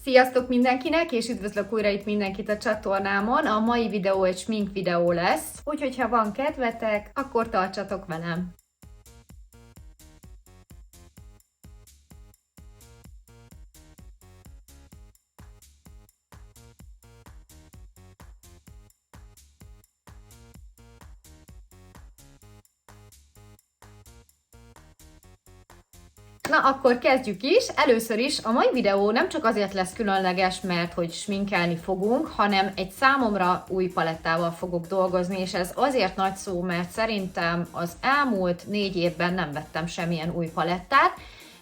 Sziasztok mindenkinek, és üdvözlök újra itt mindenkit a csatornámon. A mai videó egy smink videó lesz, úgyhogy ha van kedvetek, akkor tartsatok velem! Na, akkor kezdjük is. Először is a mai videó nem csak azért lesz különleges, mert hogy sminkelni fogunk, hanem egy számomra új palettával fogok dolgozni, és ez azért nagy szó, mert szerintem az elmúlt 4 évben nem vettem semmilyen új palettát,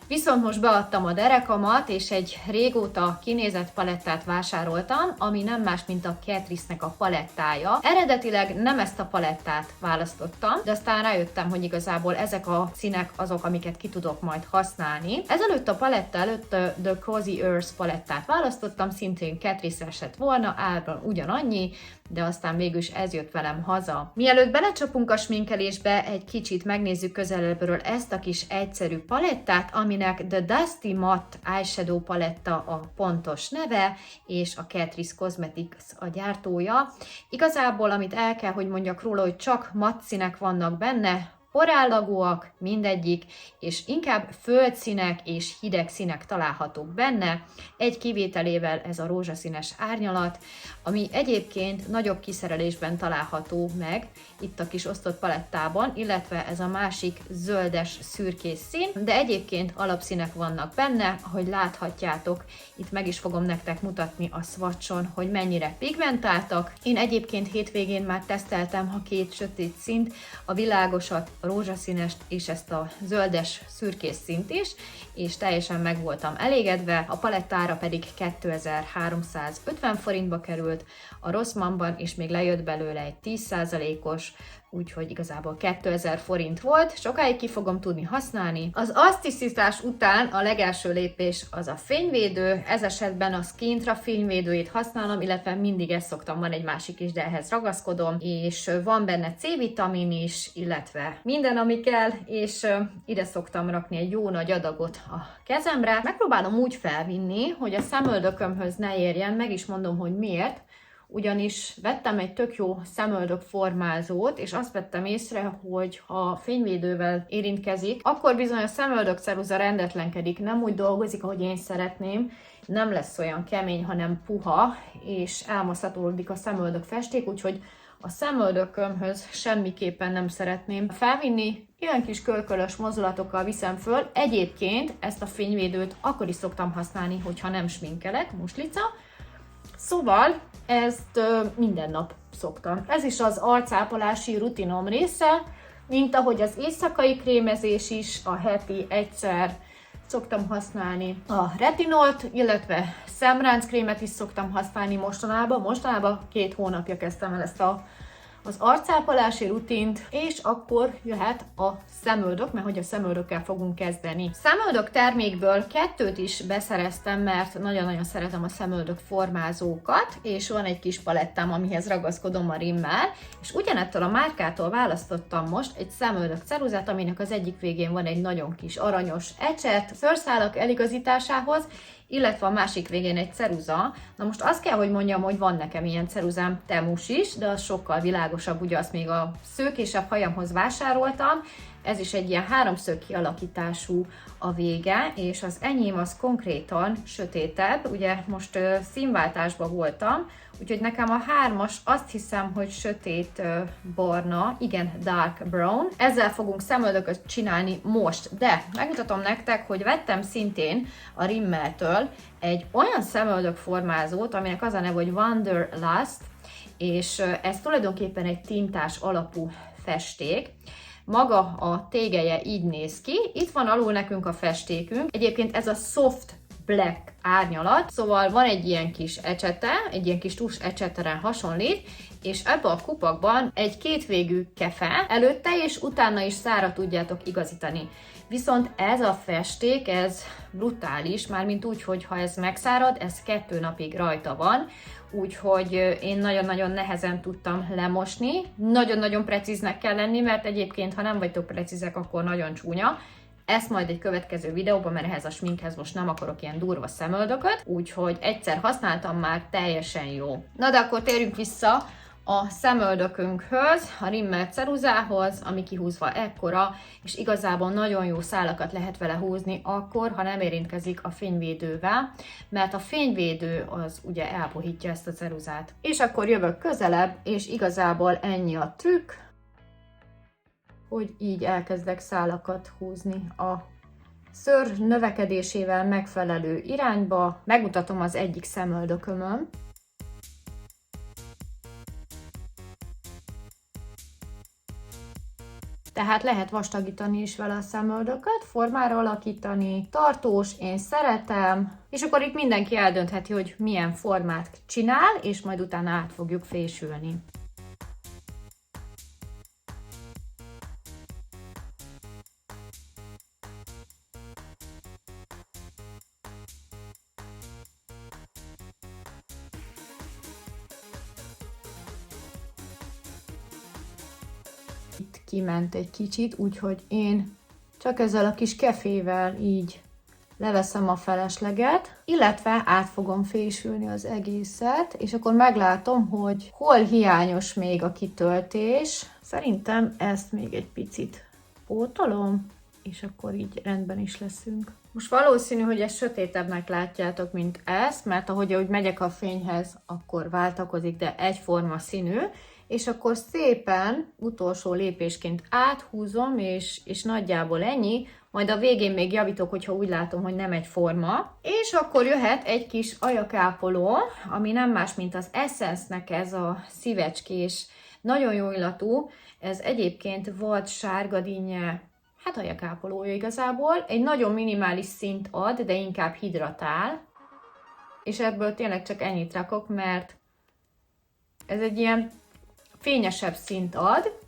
viszont most beadtam a derekamat, és egy régóta kinézett palettát vásároltam, ami nem más, mint a Catrice-nek a palettája. Eredetileg nem ezt a palettát választottam, de aztán rájöttem, hogy igazából ezek a színek azok, amiket ki tudok majd használni. Ezelőtt a paletta előtt The Cozy Earth palettát választottam, szintén Catrice esett volna, árban ugyanannyi, de aztán mégis ez jött velem haza. Mielőtt belecsapunk a sminkelésbe, egy kicsit megnézzük közelebbről ezt a kis egyszerű palettát, aminek The Dusty Matte Eyeshadow paletta a pontos neve, és a Catrice Cosmetics a gyártója. Igazából, amit el kell, hogy mondjak róla, hogy csak matt színek vannak benne, porállagúak mindegyik, és inkább földszínek és hideg színek találhatók benne, egy kivételével ez a rózsaszínes árnyalat, ami egyébként nagyobb kiszerelésben található meg itt a kis osztott palettában, illetve ez a másik zöldes szürkés szín, de egyébként alapszínek vannak benne, ahogy láthatjátok, itt meg is fogom nektek mutatni a swatchon, hogy mennyire pigmentáltak. Én egyébként hétvégén már teszteltem a két sötét színt, a világosat, a rózsaszínest és ezt a zöldes szürkés színt is, és teljesen meg voltam elégedve, a palettára pedig 2350 forintba került a Rossmannban, és még lejött belőle egy 10%-os, úgyhogy igazából 2000 forint volt, sokáig ki fogom tudni használni. Az asztisztítás után a legelső lépés az a fényvédő, ez esetben a Skintra fényvédőjét használom, illetve mindig ezt szoktam, van egy másik is, de ehhez ragaszkodom, és van benne C-vitamin is, illetve minden, ami kell, és ide szoktam rakni egy jó nagy adagot a kezemre. Megpróbálom úgy felvinni, hogy a szemöldökömhöz ne érjen, meg is mondom, hogy miért. Ugyanis vettem egy tök jó szemöldök formázót, és azt vettem észre, hogy ha fényvédővel érintkezik, akkor bizony a szemöldök ceruza rendetlenkedik, nem úgy dolgozik, ahogy én szeretném, nem lesz olyan kemény, hanem puha, és elmaszatolódik a szemöldök festék, úgyhogy a szemöldökömhöz semmiképpen nem szeretném felvinni, ilyen kis kölkölös mozdulatokkal viszem föl. Egyébként ezt a fényvédőt akkor is szoktam használni, hogyha nem sminkelek, muslica. Szóval ezt minden nap szoktam. Ez is az arcápolási rutinom része, mint ahogy az éjszakai krémezés is, a heti egyszer szoktam használni a retinolt, illetve szemránckrémet is szoktam használni mostanában. Mostanában 2 hónapja kezdtem el ezt az arcápolási rutint, és akkor jöhet a szemöldök, mert hogy a szemöldökkel fogunk kezdeni. Szemöldök termékből 2 is beszereztem, mert nagyon-nagyon szeretem a szemöldök formázókat, és van egy kis palettám, amihez ragaszkodom a rimmel, és ugyanettől a márkától választottam most egy szemöldök ceruzát, aminek az egyik végén van egy nagyon kis aranyos ecset szőrszálak eligazításához, illetve a másik végén egy ceruza. Na most azt kell, hogy mondjam, hogy van nekem ilyen ceruzám Temus is, de az sokkal világosabb, ugye azt még a szőkésebb hajamhoz vásároltam. Ez is egy ilyen 3-szög kialakítású a vége, és az enyém az konkrétan sötétebb, ugye most színváltásban voltam, úgyhogy nekem a 3-as azt hiszem, hogy sötét barna, igen, dark brown. Ezzel fogunk szemöldököt csinálni most, de megmutatom nektek, hogy vettem szintén a Rimmeltől egy olyan szemöldök formázót, aminek az a neve, hogy Wanderlust, és ez tulajdonképpen egy tintás alapú festék. Maga a tégeje így néz ki, itt van alul nekünk a festékünk, egyébként ez a Soft Black árnyalat, szóval van egy ilyen kis ecsete, egy ilyen kis tus ecsetere hasonlít, és ebbe a kupakban egy kétvégű kefe, előtte és utána is szárra tudjátok igazítani. Viszont ez a festék, ez brutális, mármint úgy, hogy ha ez megszárad, ez 2 napig rajta van, úgyhogy én nagyon-nagyon nehezen tudtam lemosni. Nagyon-nagyon precíznek kell lenni, mert egyébként, ha nem vagytok precízek, akkor nagyon csúnya. ezt majd egy következő videóban, mert ehhez a sminkhez most nem akarok ilyen durva szemöldököt, úgyhogy egyszer használtam már, teljesen jó. Na de akkor térjünk vissza a szemöldökünkhöz, a rimmel ceruzához, ami kihúzva ekkora, és igazából nagyon jó szálakat lehet vele húzni akkor, ha nem érintkezik a fényvédővel, mert a fényvédő az ugye elpuhítja ezt a ceruzát. És akkor jövök közelebb, és igazából ennyi a trükk, hogy így elkezdek szálakat húzni a szőr növekedésével megfelelő irányba. Megmutatom az egyik szemöldökömön. Tehát lehet vastagítani is vele a szemöldököt, formára alakítani, tartós, én szeretem, és akkor itt mindenki eldöntheti, hogy milyen formát csinál, és majd utána át fogjuk fésülni. Itt kiment egy kicsit, úgyhogy én csak ezzel a kis kefével így leveszem a felesleget, illetve át fogom fésülni az egészet, és akkor meglátom, hogy hol hiányos még a kitöltés. Szerintem ezt még egy picit pótolom, és akkor így rendben is leszünk. Most valószínű, hogy ezt sötétebbnek látjátok, mint ezt, mert ahogy megyek a fényhez, akkor váltakozik, de egyforma színű, és akkor szépen utolsó lépésként áthúzom, és nagyjából ennyi, majd a végén még javítok, hogyha úgy látom, hogy nem egyforma. És akkor jöhet egy kis ajakápoló, ami nem más, mint az Essence-nek ez a szívecskés, nagyon jó illatú, ez egyébként vad sárgadínnye, hát ajakápolója igazából, egy nagyon minimális szint ad, de inkább hidratál, és ebből tényleg csak ennyit rakok, mert ez egy ilyen fényesebb szint ad,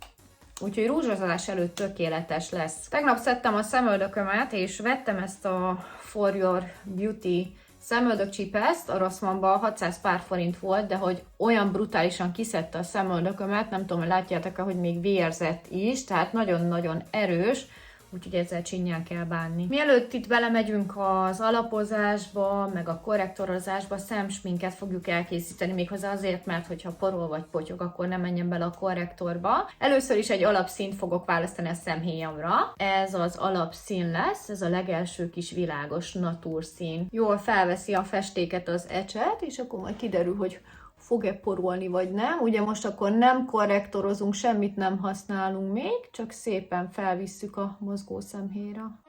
úgyhogy rúzsozás előtt tökéletes lesz. Tegnap szedtem a szemöldökömet, és vettem ezt a For Your Beauty szemöldökcsipeszt, a Rossmannban 600 pár forint volt, de hogy olyan brutálisan kiszedte a szemöldökömet, nem tudom, hogy látjátok-e, hogy még vérzett is, tehát nagyon-nagyon erős, úgyhogy ezzel csinyán kell bánni. Mielőtt itt belemegyünk az alapozásba, meg a korrektorozásba, szemsminket fogjuk elkészíteni, méghozzá azért, mert hogyha porol vagy potyog, akkor nem menjen bele a korrektorba. Először is egy alapszínt fogok választani a szemhéjamra. Ez az alapszín lesz, ez a legelső kis világos natúrszín. Jól felveszi a festéket az ecset, és akkor majd kiderül, hogy fog-e porolni, vagy nem. Ugye most akkor nem korrektorozunk, semmit nem használunk még, csak szépen felvisszük a mozgó szemhéjra.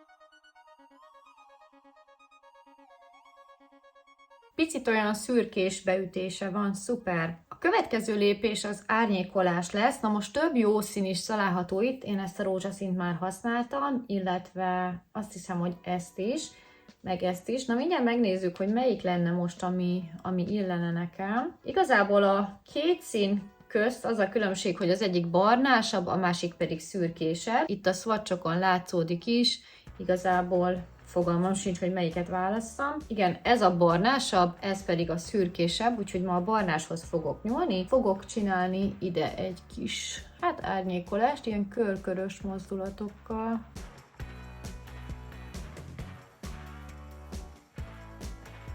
Picit olyan szürkés beütése van, szuper. A következő lépés az árnyékolás lesz. Na most több jó szín is található itt, én ezt a rózsaszínt már használtam, illetve azt hiszem, hogy ezt is, meg ezt is. Na mindjárt megnézzük, hogy melyik lenne most, ami illene nekem. Igazából a két szín közt az a különbség, hogy az egyik barnásabb, a másik pedig szürkésebb. Itt a swatchokon látszódik is, igazából fogalmam sincs, hogy melyiket válasszam. Igen, ez a barnásabb, ez pedig a szürkésebb, úgyhogy ma a barnáshoz fogok nyúlni. Fogok csinálni ide egy kis, árnyékolást, ilyen körkörös mozdulatokkal.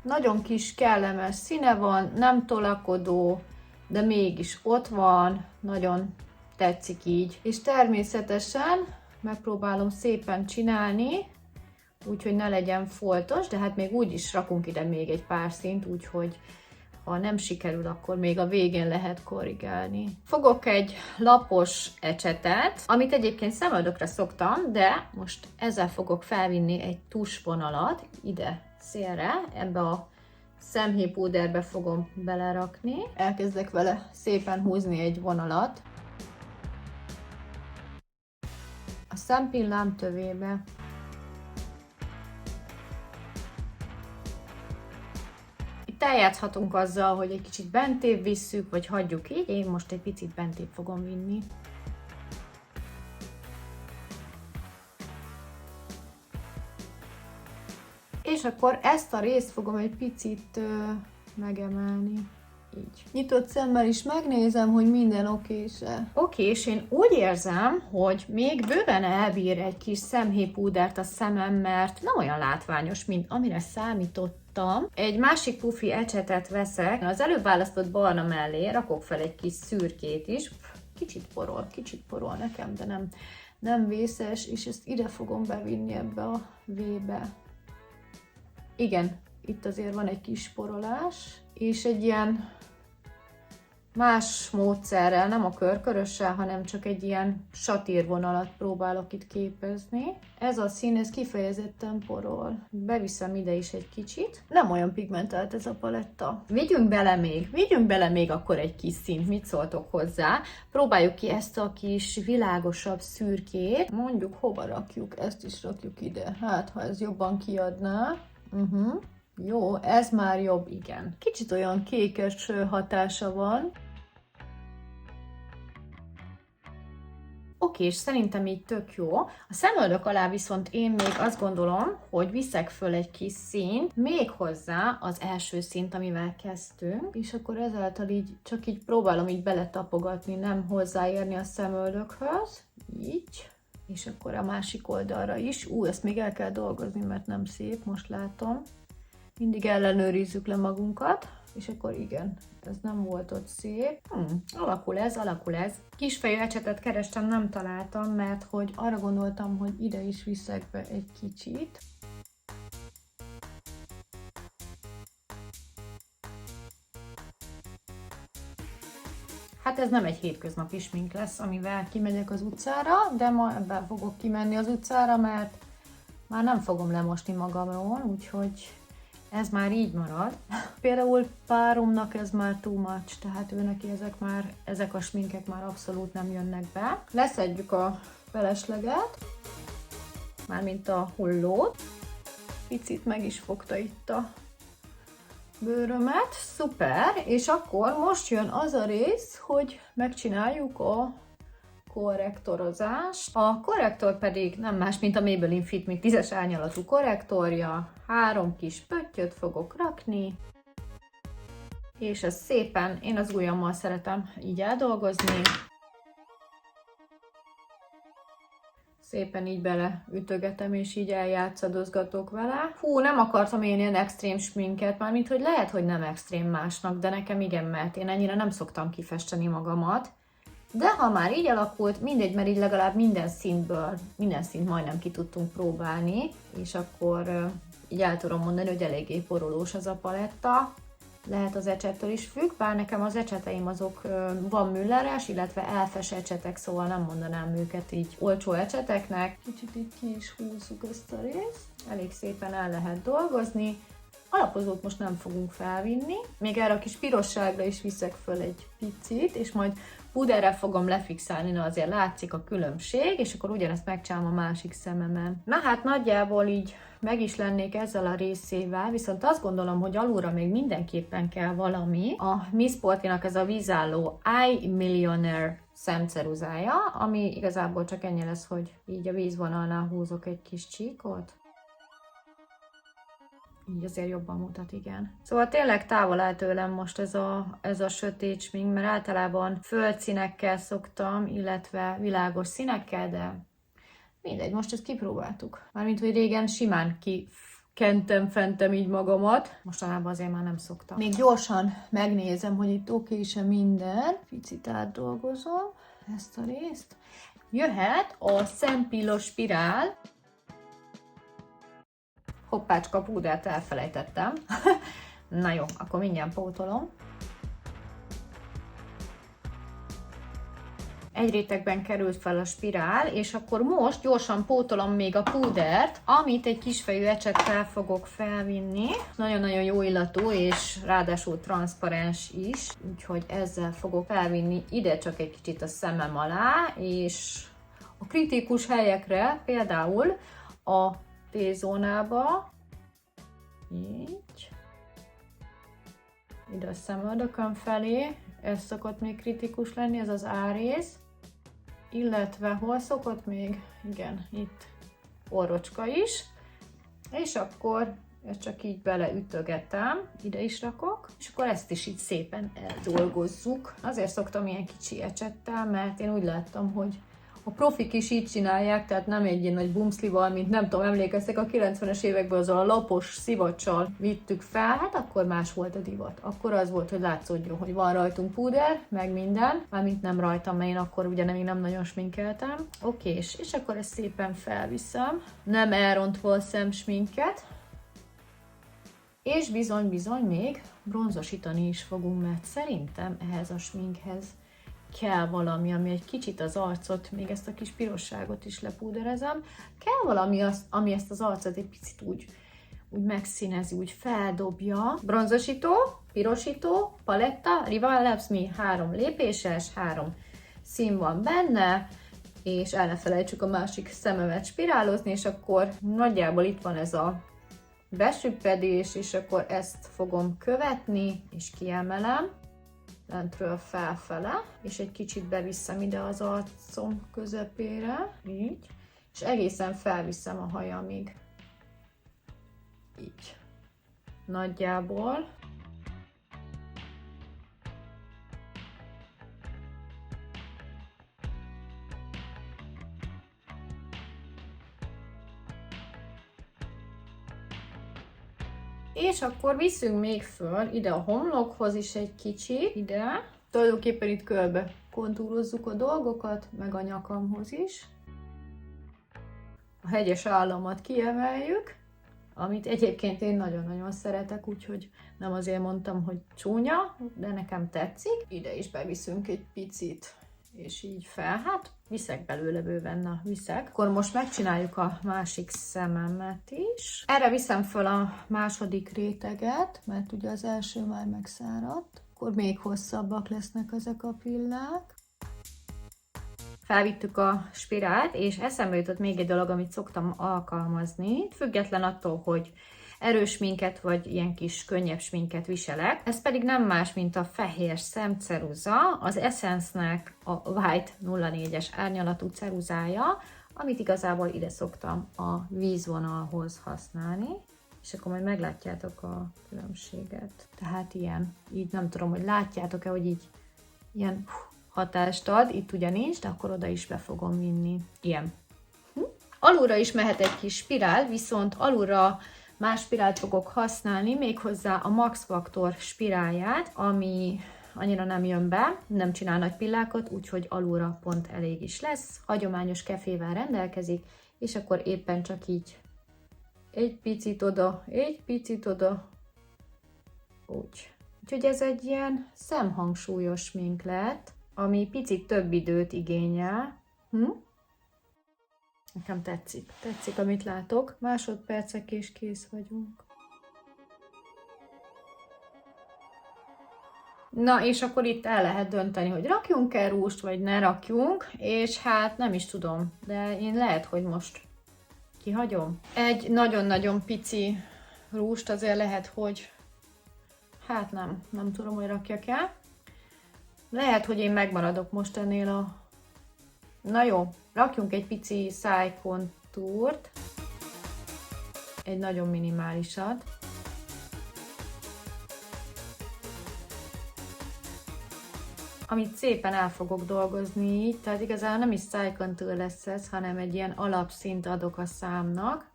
Nagyon kis, kellemes színe van, nem tolakodó, de mégis ott van, nagyon tetszik így. És természetesen megpróbálom szépen csinálni, úgyhogy ne legyen foltos, de hát még úgy is rakunk ide még egy pár színt, úgyhogy ha nem sikerül, akkor még a végén lehet korrigálni. Fogok egy lapos ecsetet, amit egyébként szemöldökre szoktam, de most ezzel fogok felvinni egy tusvonalat ide szélre, ebbe a szemhéjpúderbe fogom belerakni. Elkezdek vele szépen húzni egy vonalat a szempillám tövébe. Itt eljátszhatunk azzal, hogy egy kicsit bentébb visszük, vagy hagyjuk így. Én most egy picit bentébb fogom vinni. És akkor ezt a részt fogom egy picit megemelni. így. Nyitott szemmel is megnézem, hogy minden okés-e. Oké, és én úgy érzem, hogy még bőven elbír egy kis szemhéjpúdert a szemem, mert nem olyan látványos, mint amire számítottam. Egy másik pufi ecsetet veszek, az előbb választott barna mellé rakok fel egy kis szürkét is. Kicsit porol nekem, de nem vészes, és ezt ide fogom bevinni ebbe a V-be. Igen, itt azért van egy kis porolás, és egy ilyen más módszerrel, nem a körkörössel, hanem csak egy ilyen satírvonalat próbálok itt képezni. Ez a szín, ez kifejezetten porol. Beviszem ide is egy kicsit. Nem olyan pigmentált ez a paletta. Vigyünk bele még akkor egy kis színt. Mit szóltok hozzá? Próbáljuk ki ezt a kis világosabb szürkét. Mondjuk hova rakjuk? Ezt is rakjuk ide. Hát, ha ez jobban kiadná. Jó, ez már jobb, igen. Kicsit olyan kékes hatása van. Oké, és szerintem így tök jó. A szemöldök alá viszont én még azt gondolom, hogy viszek föl egy kis színt, még hozzá az első színt, amivel kezdtünk, és akkor ezáltal így csak így próbálom így beletapogatni, nem hozzáérni a szemöldökhöz. Így. És akkor a másik oldalra is. Ezt még el kell dolgozni, mert nem szép, most látom. Mindig ellenőrizzük le magunkat, és akkor igen, ez nem volt ott szép. Alakul ez. Kisfejű ecsetet kerestem, nem találtam, mert hogy arra gondoltam, hogy ide is viszek be egy kicsit. Hát ez nem egy hétköznapi smink lesz, amivel kimegyek az utcára, de ma ebben fogok kimenni az utcára, mert már nem fogom lemosni magamról, úgyhogy ez már így marad. Például páromnak ez már too much, tehát ő neki ezek a sminkek már abszolút nem jönnek be. Leszedjük a felesleget, mármint a hullót. Picit meg is fogta itt a bőrömet. Szuper! És akkor most jön az a rész, hogy megcsináljuk a korrektorozás. A korrektor pedig nem más, mint a Maybelline Fit Me 10-es árnyalatú korrektorja. 3 kis pöttyöt fogok rakni, és ezt szépen, én az ujjammal szeretem így eldolgozni. Szépen így beleütögetem, és így eljátszadozgatok vele. Hú, nem akartam én ilyen extrém sminket, mármint hogy lehet, hogy nem extrém másnak, de nekem igen, mert én ennyire nem szoktam kifesteni magamat. De ha már így alakult, mindegy, mert így legalább minden szint majdnem ki tudtunk próbálni, és akkor így el tudom mondani, hogy eléggé porolós az a paletta. Lehet az ecsettől is függ, bár nekem az ecseteim azok van mülleres, illetve elfes ecsetek, szóval nem mondanám őket így olcsó ecseteknek. Kicsit így ki is húzzuk ezt a részt. Elég szépen el lehet dolgozni. Alapozót most nem fogunk felvinni. Még erre a kis pirosságra is viszek föl egy picit, és majd púderrel fogom lefixálni, na azért látszik a különbség, és akkor ugyanezt megcsinálom a másik szememen. Na hát nagyjából így meg is lennék ezzel a részével, viszont azt gondolom, hogy alulra még mindenképpen kell valami. A Miss Sporty-nak ez a vízálló Eye Millionaire szemceruzája, ami igazából csak ennyi lesz, hogy így a vízvonalnál húzok egy kis csíkot. Így azért jobban mutat, igen. Szóval tényleg távol áll tőlem most ez a sötét smink, mert általában földszínekkel szoktam, illetve világos színekkel, de mindegy, most ezt kipróbáltuk. Mármint, hogy régen simán fentem így magamat, mostanában azért már nem szoktam. Még gyorsan megnézem, hogy itt oké-e minden. Picit átdolgozom ezt a részt. Jöhet a szempillos spirál. Hoppácska, púdert elfelejtettem. Na jó, akkor mindjárt pótolom. Egy rétegben került fel a spirál, és akkor most gyorsan pótolom még a púdert, amit egy kisfejű ecsettel fogok felvinni. Nagyon-nagyon jó illatú, és ráadásul transzparens is, úgyhogy ezzel fogok felvinni ide csak egy kicsit a szemem alá, és a kritikus helyekre, például a T-zónába, így, ide a szemöldökön felé, ez szokott még kritikus lenni, ez az A-rész, illetve hol szokott még? Igen, itt orrocska is, és akkor ezt csak így beleütögetem, ide is rakok, és akkor ezt is így szépen eldolgozzuk. Azért szoktam ilyen kicsi ecsettel, mert én úgy láttam, hogy a profik is így csinálják, tehát nem egy ilyen nagy bumszlival, mint nem tudom, emlékeztek a 90-es évekből azzal a lapos szivacsal vittük fel, hát akkor más volt a divat. Akkor az volt, hogy látszódjon, hogy van rajtunk púder, meg minden, mármint nem rajtam, mert én akkor ugye még nem nagyon sminkeltem. Oké, és akkor ezt szépen felviszem, nem elrontva a szemsminket, és bizony még bronzosítani is fogunk, mert szerintem ehhez a sminkhez kell valami, ami egy kicsit az arcot, még ezt a kis pirosságot is lepúderezem, kell valami, ami ezt az arcot egy picit úgy megszínezi, úgy feldobja. Bronzosító, pirosító, paletta, Rival Labs Me 3 lépéses, 3 szín van benne, és el ne felejtsük a másik szememet spirálozni, és akkor nagyjából itt van ez a besüppedés, és akkor ezt fogom követni, és kiemelem lentről felfele, és egy kicsit beviszem ide az arcom közepére, így, és egészen felviszem a hajamig. Így. Nagyjából. És akkor viszünk még föl ide a homlokhoz is egy kicsi, ide. Tulajdonképpen itt körbe kontúrozzuk a dolgokat, meg a nyakamhoz is. A hegyes államat kiemeljük, amit egyébként én nagyon-nagyon szeretek, úgyhogy nem azért mondtam, hogy csúnya, de nekem tetszik. Ide is beviszünk egy picit, és így fel, hát viszek belőle bőven, na viszek. Akkor most megcsináljuk a másik szememet is. Erre viszem föl a második réteget, mert ugye az első már megszáradt. Akkor még hosszabbak lesznek ezek a pillák. Felvittük a spirált, és eszembe jutott még egy dolog, amit szoktam alkalmazni, független attól, hogy erős sminket, vagy ilyen kis könnyebb sminket viselek. Ez pedig nem más, mint a fehér szemceruza, az Essence-nek a White 04-es árnyalatú ceruzája, amit igazából ide szoktam a vízvonalhoz használni, és akkor majd meglátjátok a különbséget. Tehát ilyen, így nem tudom, hogy látjátok-e, hogy így ilyen hatást ad, itt ugye nincs, de akkor oda is be fogom vinni. Ilyen. Alulra is mehet egy kis spirál, viszont alulra más spirált fogok használni, méghozzá a Max Factor spirálját, ami annyira nem jön be, nem csinál nagy pillákat, úgyhogy alulra pont elég is lesz. Hagyományos kefével rendelkezik, és akkor éppen csak így egy picit oda, úgy. Úgyhogy ez egy ilyen szemhangsúlyos smink lett, ami picit több időt igényel. Nekem tetszik. Tetszik, amit látok. Másodpercek és kész vagyunk. Na, és akkor itt el lehet dönteni, hogy rakjunk-e rúst, vagy ne rakjunk, és hát nem is tudom, de én lehet, hogy most kihagyom. Egy nagyon-nagyon pici rúst azért lehet, hogy hát nem tudom, hogy rakjak el. Lehet, hogy én megmaradok most ennél a... Na jó, rakjunk egy pici szájkontúrt, egy nagyon minimálisat. Amit szépen el fogok dolgozni így, tehát igazából nem is szájkontúr lesz ez, hanem egy ilyen alapszint adok a számnak,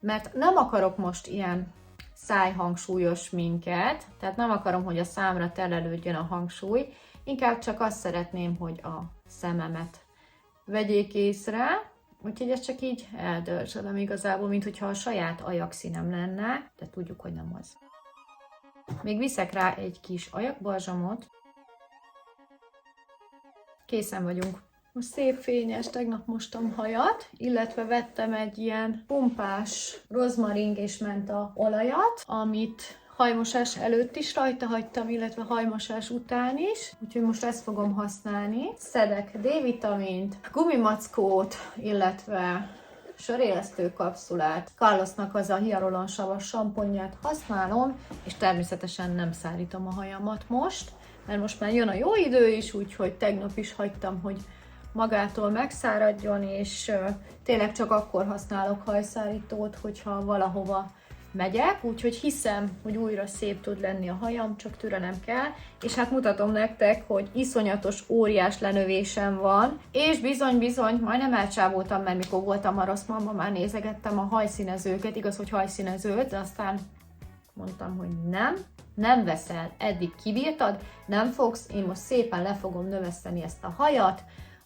mert nem akarok most ilyen szájhangsúlyos minket, tehát nem akarom, hogy a számra terelődjön a hangsúly, inkább csak azt szeretném, hogy a szememet vegyék észre, úgyhogy ezt csak így eldörzsölöm igazából, mint hogyha a saját ajakszínem lenne, de tudjuk, hogy nem az. Még viszek rá egy kis ajakbalzsamot. Készen vagyunk. Most szép fényes, tegnap mostam hajat, illetve vettem egy ilyen pumpás rozmaring és menta olajat, amit hajmosás előtt is rajta hagytam, illetve hajmosás után is, úgyhogy most ezt fogom használni. Szedek D-vitamint, gumimackót, illetve sörélesztő kapszulát. Carlosnak az a hialuronsavas samponját használom, és természetesen nem szárítom a hajamat most, mert most már jön a jó idő is, úgyhogy tegnap is hagytam, hogy magától megszáradjon, és tényleg csak akkor használok hajszárítót, hogyha valahova megyek, úgyhogy hiszem, hogy újra szép tud lenni a hajam, csak türelem kell, és hát mutatom nektek, hogy iszonyatos, óriás lenövésem van, és bizony, majdnem elcsávoltam, mert mikor voltam a Rosszmanban, már nézegettem a hajszínezőket, igaz, hogy hajszínezőt, de aztán mondtam, hogy nem veszel, eddig kibírtad, nem fogsz, én most szépen le fogom növeszteni ezt a hajat,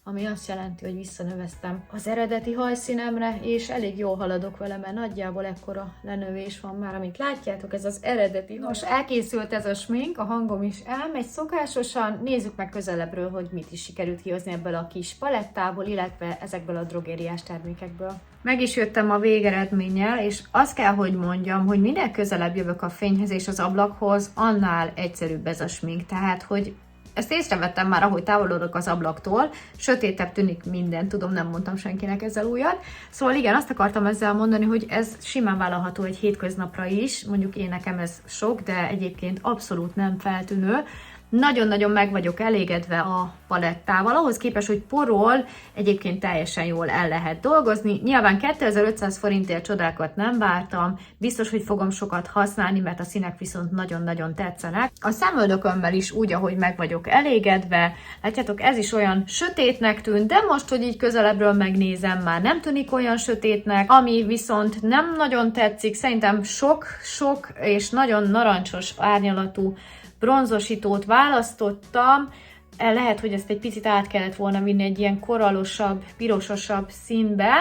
ami azt jelenti, hogy visszanöveztem az eredeti hajszínemre, és elég jól haladok vele, mert nagyjából ekkora lenövés van már, amit látjátok, ez az eredeti haj. Most elkészült ez a smink, a hangom is elmegy szokásosan, nézzük meg közelebbről, hogy mit is sikerült kihozni ebből a kis palettából, illetve ezekből a drogériás termékekből. Meg is jöttem a végeredménnyel, és azt kell, hogy mondjam, hogy minél közelebb jövök a fényhez és az ablakhoz, annál egyszerűbb ez a smink, tehát, hogy ezt észrevettem már, ahogy távolodok az ablaktól, sötétebb tűnik minden, tudom, nem mondtam senkinek ezzel újat. Szóval igen, azt akartam ezzel mondani, hogy ez simán vállalható egy hétköznapra is, mondjuk nekem ez sok, de egyébként abszolút nem feltűnő. Nagyon-nagyon meg vagyok elégedve a palettával, ahhoz képest, hogy porol, egyébként teljesen jól el lehet dolgozni. Nyilván 2500 forintért csodákat nem vártam, biztos, hogy fogom sokat használni, mert a színek viszont nagyon-nagyon tetszenek. A szemöldökömmel is úgy, ahogy meg vagyok elégedve. Látjátok, ez is olyan sötétnek tűnt, de most, hogy így közelebbről megnézem, már nem tűnik olyan sötétnek, ami viszont nem nagyon tetszik, szerintem sok és nagyon narancsos árnyalatú bronzosítót választottam, lehet, hogy ezt egy picit át kellett volna vinni egy ilyen korallosabb, pirososabb színbe.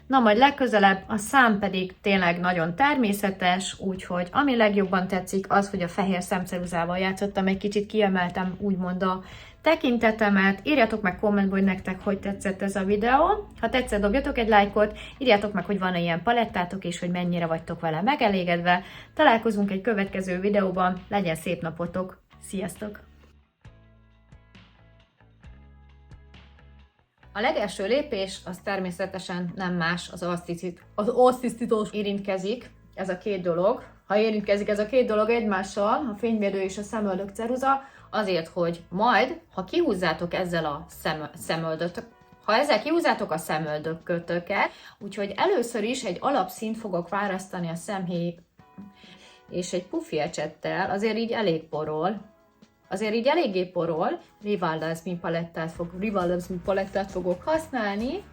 Na majd legközelebb, a szám pedig tényleg nagyon természetes, úgyhogy ami legjobban tetszik az, hogy a fehér szemceruzával játszottam, egy kicsit kiemeltem úgymond a tekintetemet. Írjátok meg kommentben, hogy nektek hogy tetszett ez a videó. Ha tetszett, dobjatok egy lájkot, írjátok meg, hogy van-e ilyen palettátok, és hogy mennyire vagytok vele megelégedve. Találkozunk egy következő videóban, legyen szép napotok! Sziasztok! A legelső lépés az természetesen nem más, az asztisztítós érintkezik, ez a két dolog. Ha érintkezik ez a két dolog egymással, a fénymérő és a szemöldök ceruza, azért, hogy majd, ha kihúzzátok ezzel a kihúzzátok a szemöldökötöket, úgyhogy először is egy alapszínt fogok választani a szemhéj és egy pufi ecsettel, azért így eléggé porol, Rival Lesme palettát fogok használni,